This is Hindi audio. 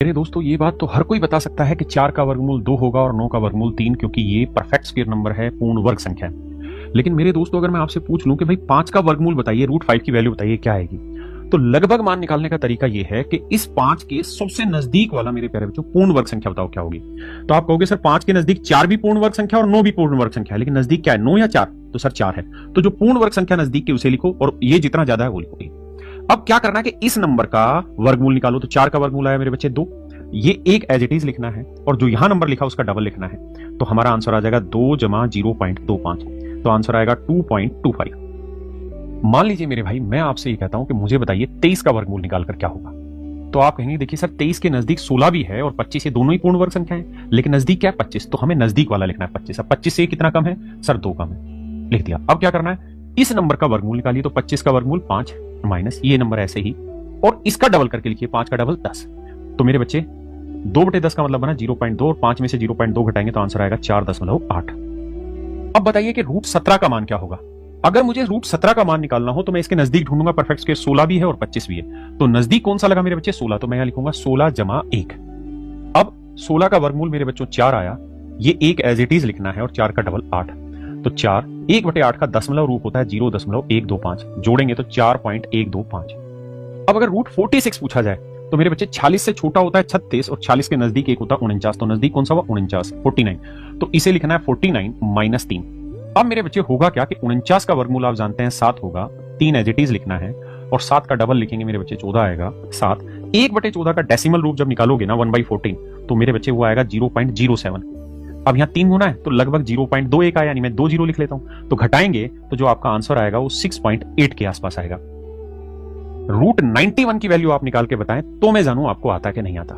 मेरे दोस्तों ये बात तो हर कोई बता सकता है कि 4 का वर्गमूल 2 होगा और 9 का वर्गमूल 3, क्योंकि ये परफेक्ट स्क्वायर नंबर है, पूर्ण वर्ग संख्या है। लेकिन मेरे दोस्तों अगर मैं आपसे पूछ लूं कि भाई 5 का वर्गमूल बताइए, √5 की वैल्यू बताइए क्या आएगी, तो लगभग मान निकालने का तरीका ये है कि इस 5 के सबसे नजदीक वाला मेरे प्यारे बच्चों पूर्ण वर्ग संख्या बताओ क्या होगी। तो आप कहोगे सर 5 के नजदीक 4 भी पूर्ण वर्ग संख्या और 9 भी पूर्ण वर्ग संख्या है, लेकिन नजदीक क्या है, 9 या 4? तो सर 4 है। तो जो पूर्ण वर्ग संख्या नजदीक की उसे लिखो और ये जितना ज्यादा है वो लिखोगे। अब क्या करना है कि इस नंबर का वर्गमूल निकालो। तो 4 का वर्गमूल आया मेरे बच्चे 2, ये एक एज इट इज लिखना है और जो यहां नंबर लिखा उसका डबल लिखना है। तो हमारा आंसर आ जाएगा 2 जमा 0.25, तो आंसर आएगा 2.25। मान लीजिए मेरे भाई मैं आपसे ये कहता हूं कि मुझे बताइए 23 का वर्गमूल निकालकर क्या होगा। तो आप कहेंगे देखिए सर 23 के नजदीक 16 भी है और 25, ये दोनों ही पूर्ण वर्ग संख्या है, लेकिन नजदीक क्या है 25, तो हमें नजदीक वाला लिखना है 25। अब 25 से कितना कम है सर 2 कम है, लिख दिया। अब क्या करना है, इस नंबर का वर्गमूल निकालिए। तो 25 का वर्गमूल 5 माइनस ये नंबर ऐसे ही, और इसका डबल करके लिखिए, 5 का डबल 10। तो मेरे बच्चे 2/10 का मतलब बना 0.2 और 5 में से 0.2 घटाएंगे तो आंसर आएगा 4.8। अब बताइए कि √17 का मान क्या होगा। अगर मुझे √17 का मान निकालना हो तो मैं इसके नजदीक ढूंढूंगा। परफेक्ट स्क्वायर 16 भी है और 25 भी है, तो नजदीक कौन सा लगा मेरे बच्चे 16, तो मैं यहां लिखूंगा 16 जमा 1। अब 16 का वर्गमूल मेरे बच्चों 4 आया, ये एक एज इट इज लिखना है और 4 का डबल 8। तो 4 1/8 का दशमलव रूप होता है 0.125, जोड़ेंगे तो 4.125। अब अगर √46 पूछा जाए तो मेरे बच्चे 46 से छोटा होता है 36 और 40 के नजदीक एक होता है 49, तो नजदीक कौन सा हुआ 49, 49। तो इसे लिखना है 49 माइनस 3। अब मेरे बच्चे होगा क्या कि 49 का वर्गमूल आप जानते हैं 7 होगा, 3 एज इट इज लिखना है और 7 का डबल लिखेंगे मेरे बच्चे 14 आएगा 7। 1/14 का डेसिमल रूप जब निकालोगे ना 1/14, तो मेरे बच्चे वो आएगा 0.07। अब यहाँ 3 गुना है तो लगभग 0.21 आया, यानी मैं 2 0 लिख लेता हूं। तो घटाएंगे तो जो आपका आंसर आएगा वो 6.8 के आसपास आएगा। √91 की वैल्यू आप निकाल के बताएं तो मैं जानूं आपको आता कि नहीं आता।